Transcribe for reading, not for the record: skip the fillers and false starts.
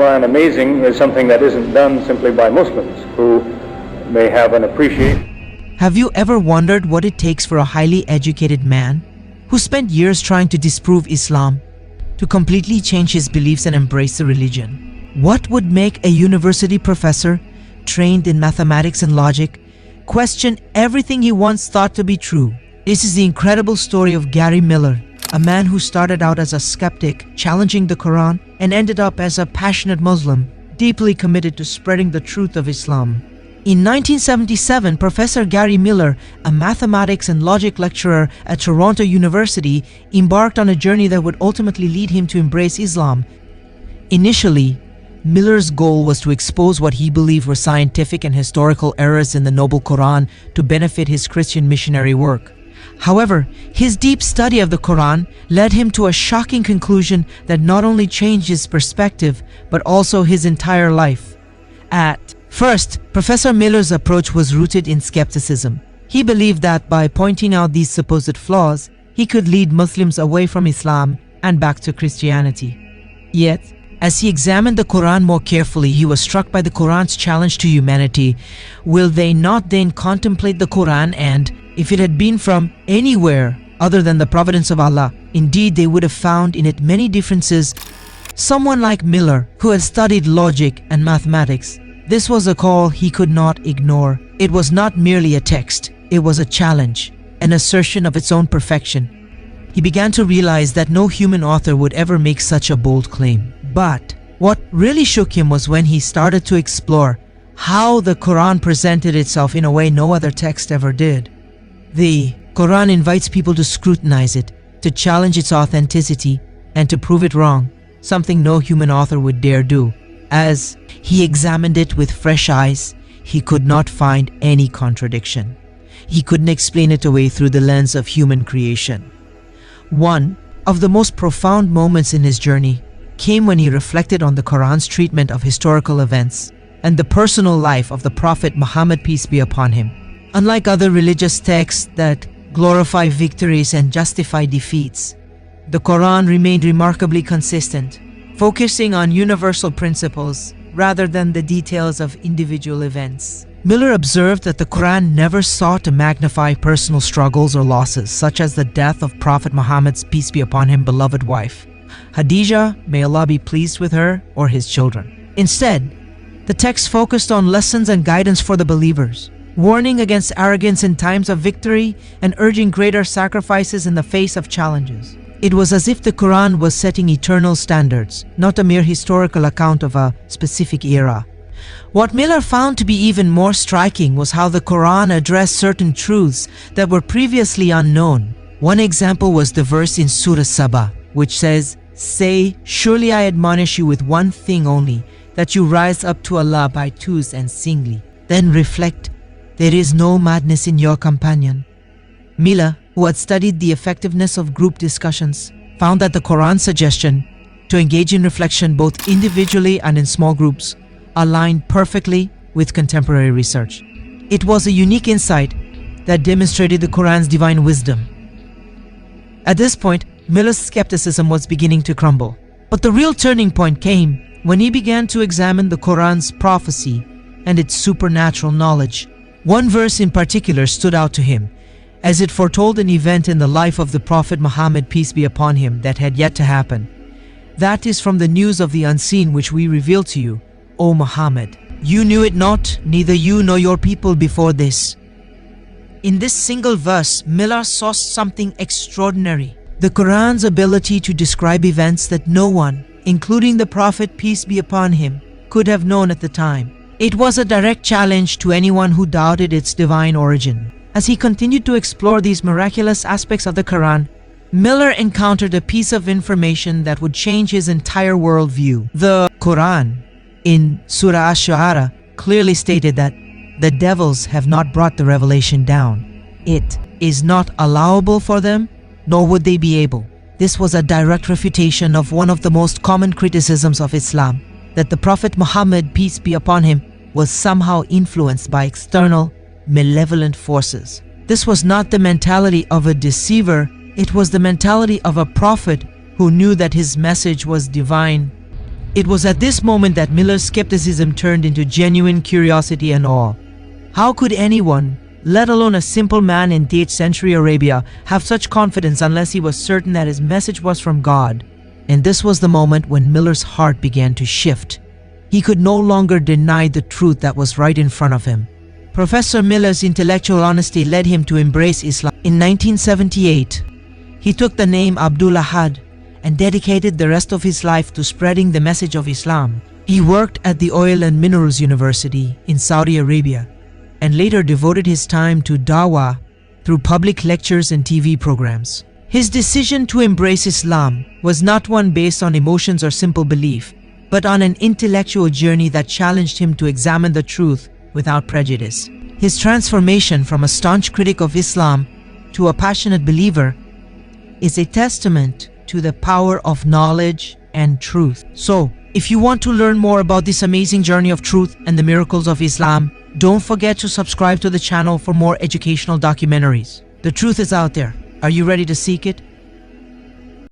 Quran amazing is something that isn't done simply by Muslims who may have an appreciation. Have you ever wondered what it takes for a highly educated man who spent years trying to disprove Islam to completely change his beliefs and embrace the religion? What would make a university professor trained in mathematics and logic question everything he once thought to be true? This is the incredible story of Gary Miller, a man who started out as a skeptic, challenging the Quran, and ended up as a passionate Muslim, deeply committed to spreading the truth of Islam. In 1977, Professor Gary Miller, a mathematics and logic lecturer at Toronto University, embarked on a journey that would ultimately lead him to embrace Islam. Initially, Miller's goal was to expose what he believed were scientific and historical errors in the Noble Quran to benefit his Christian missionary work. However, his deep study of the Quran led him to a shocking conclusion that not only changed his perspective, but also his entire life. At first, Professor Miller's approach was rooted in skepticism. He believed that by pointing out these supposed flaws, he could lead Muslims away from Islam and back to Christianity. Yet, as he examined the Quran more carefully, he was struck by the Quran's challenge to humanity. Will they not then contemplate the Quran, and if it had been from anywhere other than the providence of Allah, indeed they would have found in it many differences? Someone like Miller, who had studied logic and mathematics, this was a call he could not ignore. It was not merely a text, it was a challenge, an assertion of its own perfection. He began to realize that no human author would ever make such a bold claim. But what really shook him was when he started to explore how the Quran presented itself in a way no other text ever did. The Quran invites people to scrutinize it, to challenge its authenticity, and to prove it wrong, something no human author would dare do. As he examined it with fresh eyes, he could not find any contradiction. He couldn't explain it away through the lens of human creation. One of the most profound moments in his journey came when he reflected on the Quran's treatment of historical events and the personal life of the Prophet Muhammad, peace be upon him. Unlike other religious texts that glorify victories and justify defeats, the Quran remained remarkably consistent, focusing on universal principles rather than the details of individual events. Miller observed that the Quran never sought to magnify personal struggles or losses, such as the death of Prophet Muhammad's, peace be upon him, beloved wife, Khadija, may Allah be pleased with her, or his children. Instead, the text focused on lessons and guidance for the believers, warning against arrogance in times of victory and urging greater sacrifices in the face of challenges. It was as if the Quran was setting eternal standards, not a mere historical account of a specific era. What Miller found to be even more striking was how the Quran addressed certain truths that were previously unknown. One example was the verse in Surah Saba, which says, "Say, surely I admonish you with one thing only, that you rise up to Allah by twos and singly. Then reflect, there is no madness in your companion." Miller, who had studied the effectiveness of group discussions, found that the Quran's suggestion to engage in reflection both individually and in small groups aligned perfectly with contemporary research. It was a unique insight that demonstrated the Quran's divine wisdom. At this point, Miller's skepticism was beginning to crumble. But the real turning point came when he began to examine the Quran's prophecy and its supernatural knowledge. One verse in particular stood out to him, as it foretold an event in the life of the Prophet Muhammad, peace be upon him, that had yet to happen. That is from the news of the unseen which we reveal to you, O Muhammad. You knew it not, neither you nor your people before this. In this single verse, Miller saw something extraordinary. The Quran's ability to describe events that no one, including the Prophet, peace be upon him, could have known at the time. It was a direct challenge to anyone who doubted its divine origin. As he continued to explore these miraculous aspects of the Quran, Miller encountered a piece of information that would change his entire worldview. The Quran, in Surah Ash-Shu'ara, clearly stated that the devils have not brought the revelation down. It is not allowable for them, nor would they be able. This was a direct refutation of one of the most common criticisms of Islam, that the Prophet Muhammad, peace be upon him, was somehow influenced by external, malevolent forces. This was not the mentality of a deceiver, it was the mentality of a prophet who knew that his message was divine. It was at this moment that Miller's skepticism turned into genuine curiosity and awe. How could anyone, let alone a simple man in 8th century Arabia, have such confidence unless he was certain that his message was from God? And this was the moment when Miller's heart began to shift. He could no longer deny the truth that was right in front of him. Professor Miller's intellectual honesty led him to embrace Islam. In 1978, he took the name Abdul-Ahad and dedicated the rest of his life to spreading the message of Islam. He worked at the Oil and Minerals University in Saudi Arabia and later devoted his time to dawah through public lectures and TV programs. His decision to embrace Islam was not one based on emotions or simple belief, but on an intellectual journey that challenged him to examine the truth without prejudice. His transformation from a staunch critic of Islam to a passionate believer is a testament to the power of knowledge and truth. So, if you want to learn more about this amazing journey of truth and the miracles of Islam, don't forget to subscribe to the channel for more educational documentaries. The truth is out there. Are you ready to seek it?